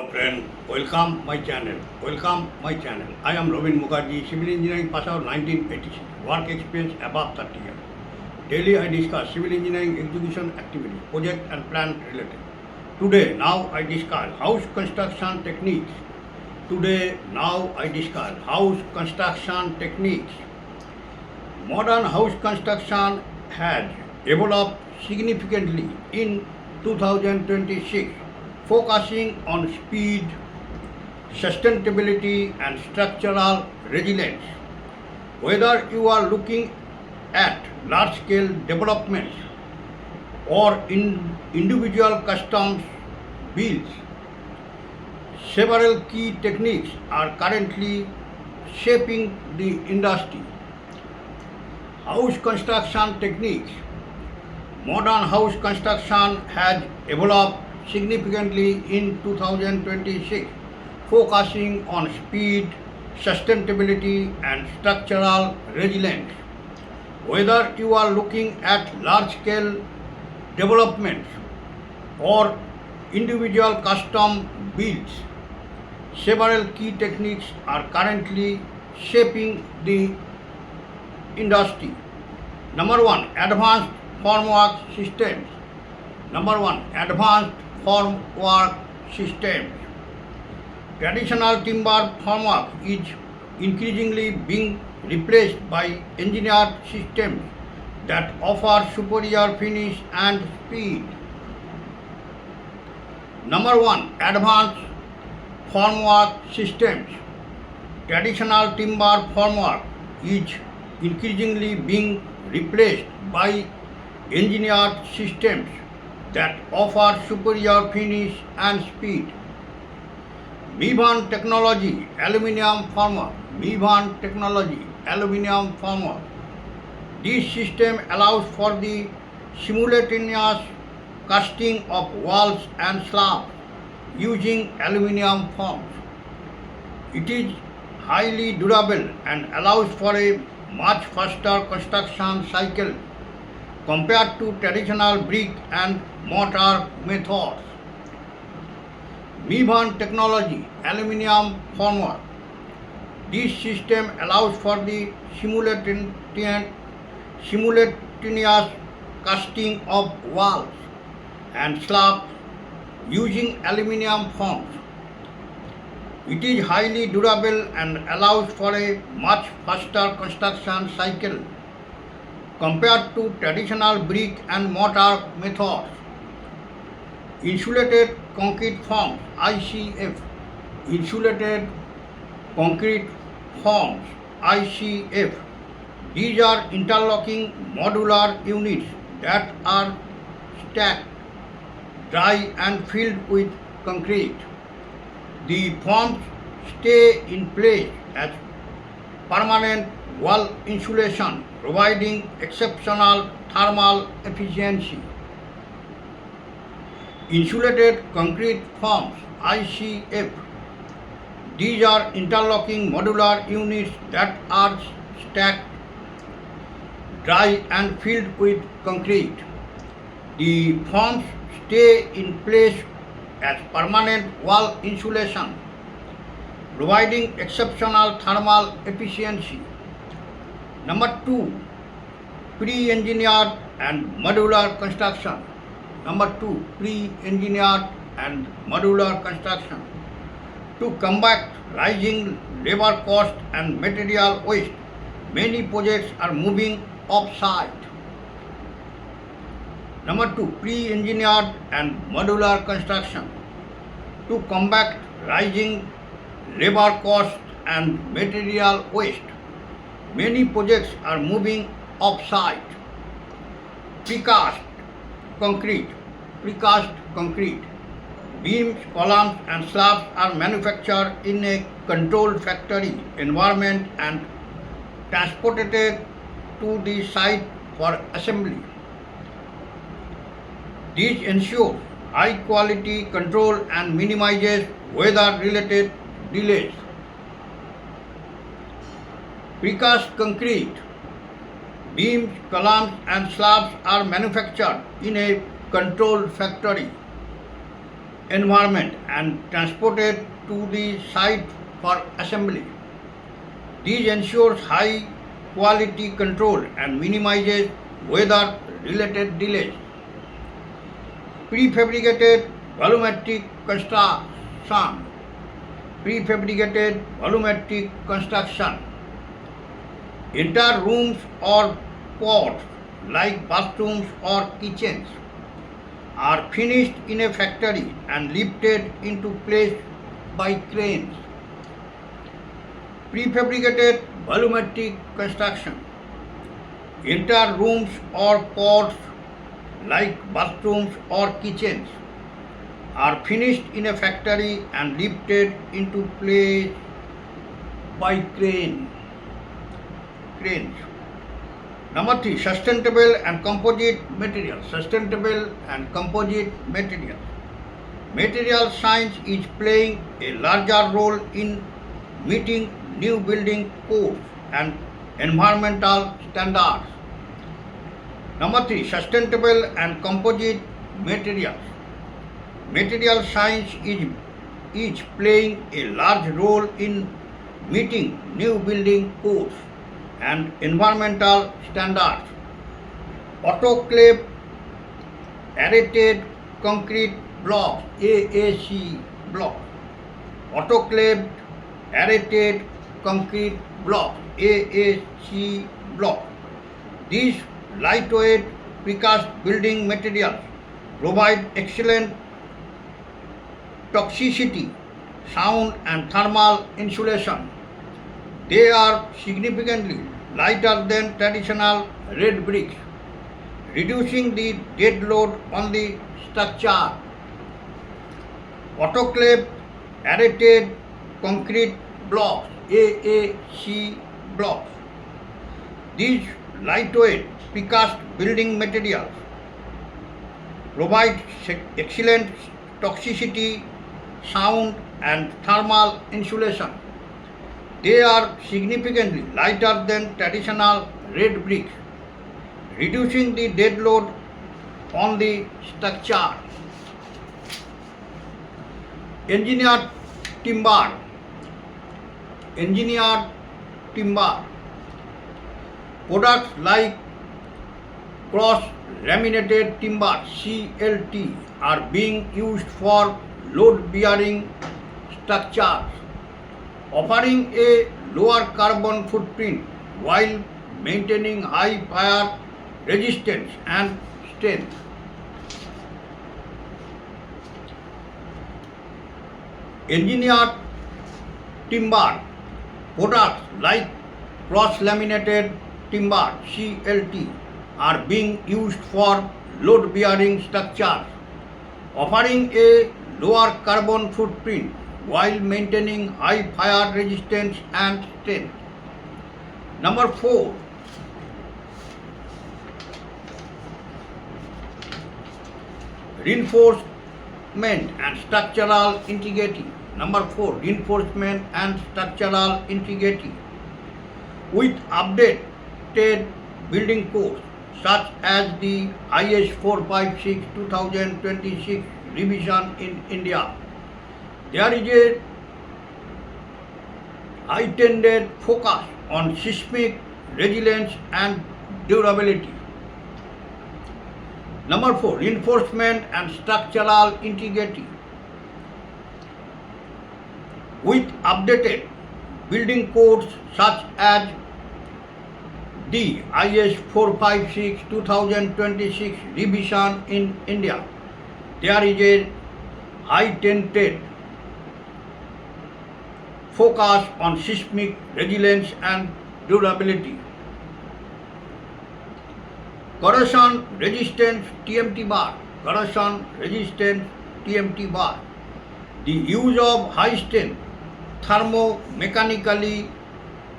Friend, welcome my channel. Welcome my channel. I am Robin Mukherjee, civil engineering pass out 1986. Work experience above 30 years. Daily I discuss civil engineering execution activities, project and plan related. Today, now I discuss house construction techniques. House construction techniques. Modern house construction has evolved significantly in 2026, focusing on speed, sustainability, and structural resilience. Whether you are looking at large scale developments or individual custom builds, several key techniques are currently shaping the industry. House construction techniques. Modern house construction has evolved significantly in 2026, focusing on speed, sustainability, and structural resilience. Whether you are looking at large scale developments or individual custom builds, several key techniques are currently shaping the industry. Number one, advanced formwork systems. Advanced formwork systems. Traditional timber formwork is increasingly being replaced by engineered systems that offer superior finish and speed. Number one, advanced formwork systems. Traditional timber formwork is increasingly being replaced by engineered systems that offer superior finish and speed. Mivon technology, aluminum formwork. This system allows for the simultaneous casting of walls and slabs using aluminum forms. It is highly durable and allows for a much faster construction cycle compared to traditional brick and mortar methods. Mivon technology, aluminum formwork. This system allows for the simultaneous casting of walls and slabs using aluminum forms. It is highly durable and allows for a much faster construction cycle compared to traditional brick and mortar methods. Insulated concrete forms, ICF. These are interlocking modular units that are stacked, dry and filled with concrete. The forms stay in place as permanent wall insulation, providing exceptional thermal efficiency. Insulated concrete forms, ICF. These are interlocking modular units that are stacked, dry and filled with concrete. The forms stay in place as permanent wall insulation, providing exceptional thermal efficiency. Number two, pre-engineered and modular construction. To combat rising labor cost and material waste, many projects are moving off-site. Number two, pre-engineered and modular construction. To combat rising labor cost and material waste, many projects are moving off-site. Precast concrete. Beams, columns and slabs are manufactured in a controlled factory environment and transported to the site for assembly. This ensures high quality control and minimizes weather-related delays. Precast concrete. Beams, columns and slabs are manufactured in a controlled factory environment and transported to the site for assembly. This ensures high quality control and minimizes weather-related delays. Prefabricated volumetric construction. Prefabricated volumetric construction. Entire rooms or pods like bathrooms or kitchens are finished in a factory and lifted into place by cranes. Prefabricated volumetric construction. Entire rooms or pods like bathrooms or kitchens are finished in a factory and lifted into place by cranes. Number 3, sustainable and composite materials. Sustainable and composite materials. Material science is playing a larger role in meeting new building codes and environmental standards. Number 3, sustainable and composite materials. Material science is playing a large role in meeting new building codes and environmental standards. Autoclave aerated concrete blocks, AAC blocks. Autoclaved aerated concrete blocks, AAC blocks. These lightweight precast building materials provide excellent toxicity, sound and thermal insulation. They are significantly lighter than traditional red bricks, reducing the dead load on the structure. Autoclave aerated concrete blocks, AAC blocks. These lightweight precast building materials provide excellent toxicity, sound and thermal insulation. They are significantly lighter than traditional red bricks, reducing the dead load on the structure. Engineered timber. Engineered timber. Products like cross-laminated timber, CLT, are being used for load-bearing structures, offering a lower carbon footprint while maintaining high fire resistance and strength. Engineered timber products like cross-laminated timber, CLT, are being used for load-bearing structures, offering a lower carbon footprint while maintaining high fire resistance and strength. Number 4, reinforcement and structural integrity. Number 4, reinforcement and structural integrity. With updated building codes such as the IS 456 2026 revision in India, there is a heightened focus on seismic resilience and durability. Number 4, reinforcement and structural integrity. With updated building codes such as the IS 456 2026 revision in India, there is a heightened focus on seismic resilience and durability. Corrosion resistance TMT bar. Corrosion resistance TMT bar. The use of high strength thermomechanically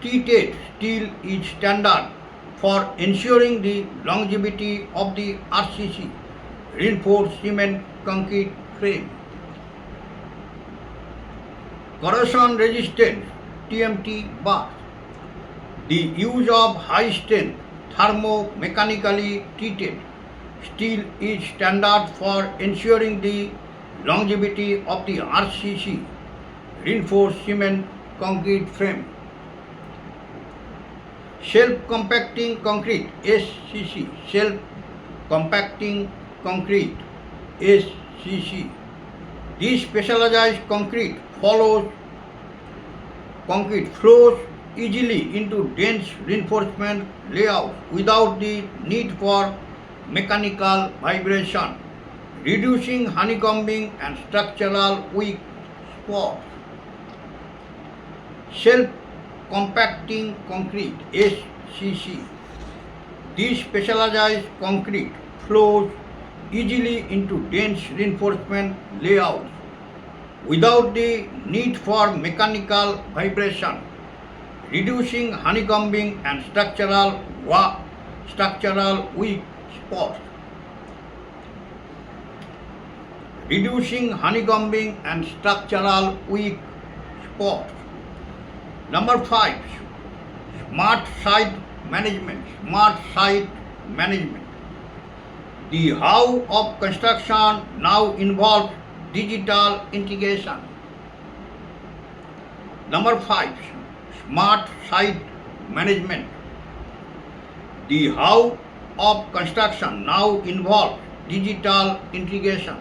treated steel is standard for ensuring the longevity of the RCC reinforced cement concrete frame. Corrosion resistant TMT bar. The use of high strength thermomechanically treated steel is standard for ensuring the longevity of the RCC, reinforced cement concrete frame. Self-compacting concrete, SCC, self-compacting concrete, SCC. This specialized concrete flows easily into dense reinforcement layouts without the need for mechanical vibration, reducing honeycombing and structural weak spots. Self-compacting concrete, SCC. This specialized concrete flows easily into dense reinforcement layouts without the need for mechanical vibration, reducing honeycombing and structural weak spots. Reducing honeycombing and structural weak spots. Number 5, smart site management. Smart site management. The how of construction now involves digital integration. Number 5, smart site management. The how of construction now involves digital integration.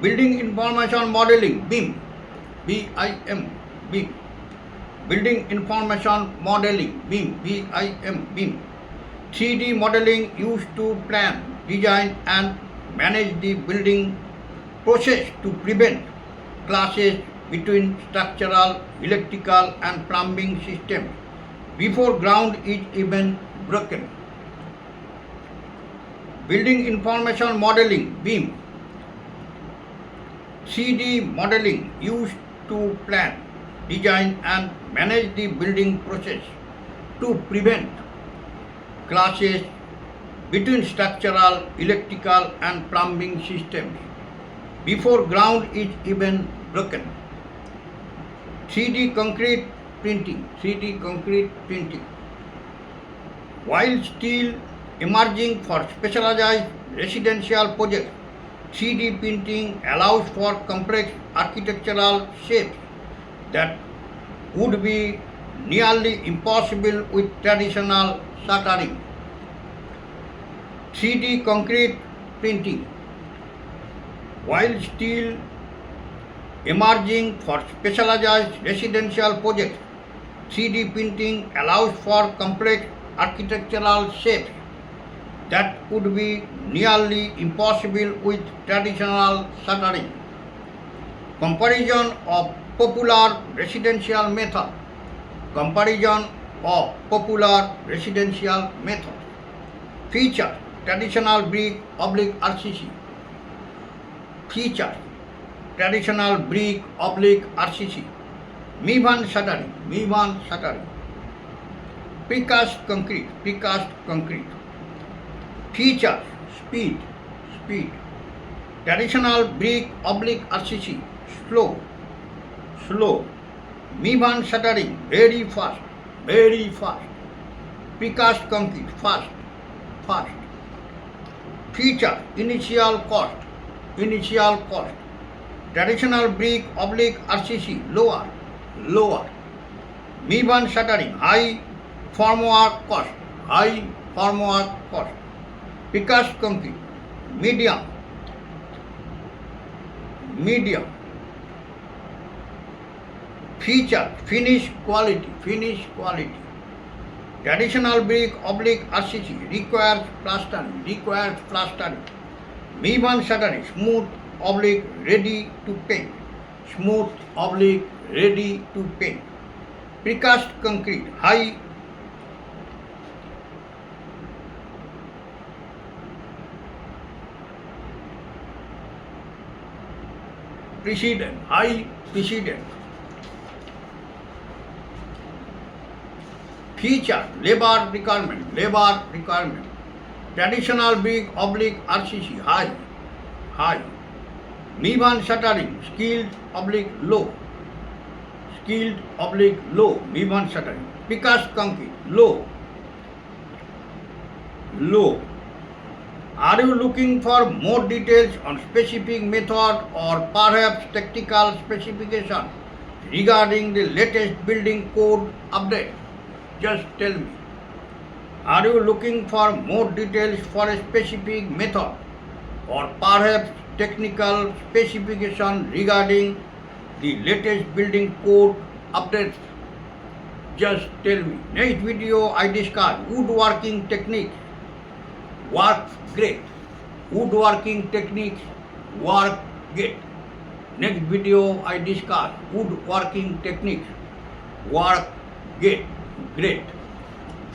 Building information modeling, BIM, BIM, BIM. Building information modeling, BIM, BIM, BIM. 3D modeling used to plan, design and manage the building process to prevent clashes between structural, electrical and plumbing systems before ground is even broken. Building information modeling, BIM. 3D modeling used to plan, design and manage the building process to prevent clashes between structural, electrical and plumbing systems before ground is even broken. 3D concrete printing, 3D concrete printing. While still emerging for specialized residential projects, 3D printing allows for complex architectural shapes that would be nearly impossible with traditional shuttering. 3D concrete printing. While still emerging for specialized residential projects, 3D printing allows for complex architectural shapes that would be nearly impossible with traditional shuttering. Comparison of popular residential method. Comparison of popular residential method. Feature: traditional brick / RCC. Feature: traditional brick / RCC. Mid-band shuttering, mid-band shuttering. Precast concrete, precast concrete. Feature: speed, speed. Traditional brick / RCC, slow, slow. Mid-band shuttering, very fast, very fast. Precast concrete, fast, fast. Feature: initial cost, initial cost. Traditional brick / RCC, lower, lower. Mid-band shuttering, high formwork cost, high formwork cost. Precast concrete, medium, medium. Feature: finish quality, finish quality. Traditional brick / RCC requires plastering, requires plastering. Mid-band shuttering, smooth / ready to paint, smooth / ready to paint. Precast concrete, high precedent, high precedent. Feature: labor requirement, labor requirement. Traditional brick / RCC, high, high. Mid-band shuttering, skilled / low, skilled / low. Mid-band shuttering. Precast concrete, low, low. Are you looking for more details on specific method or perhaps technical specification regarding the latest building code update? Just tell me. Are you looking for more details for a specific method or perhaps technical specification regarding the latest building code updates? Just tell me. Next video I discuss woodworking techniques. Work great. Woodworking techniques work great. Next video I discuss woodworking techniques work great.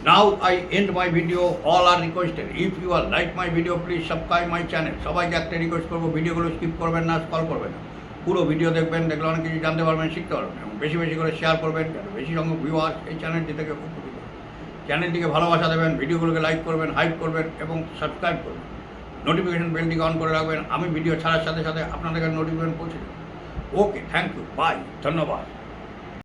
Now I end my video. All are requested. If you are like my video, please subscribe my channel. সবাইকে একটা request করবো, ভিডিওগুলো skip করবেন না, scroll করবেন না, পুরো video দেখবেন, দেখলে অনেক কিছু জানতে পারবেন, শিখতে পারবেন এবং বেশি বেশি করে শেয়ার করবেন, যাতে বেশি সংখ্যক ভিউয়ার্স এই চ্যানেলটি থেকে উপকৃত হয়। চ্যানেলটিকে ভালোবাসা দেবেন, ভিডিওগুলোকে লাইক করবেন, হাইপ করবেন এবং সাবস্ক্রাইব করবেন। নোটিফিকেশন বেলটিকে অন করে রাখবেন, আমি ভিডিও ছাড়ার সাথে সাথে আপনাদের কাছে নোটিফিকেশন পৌঁছে দেবেন। ওকে, থ্যাংক ইউ, বাই, ধন্যবাদ।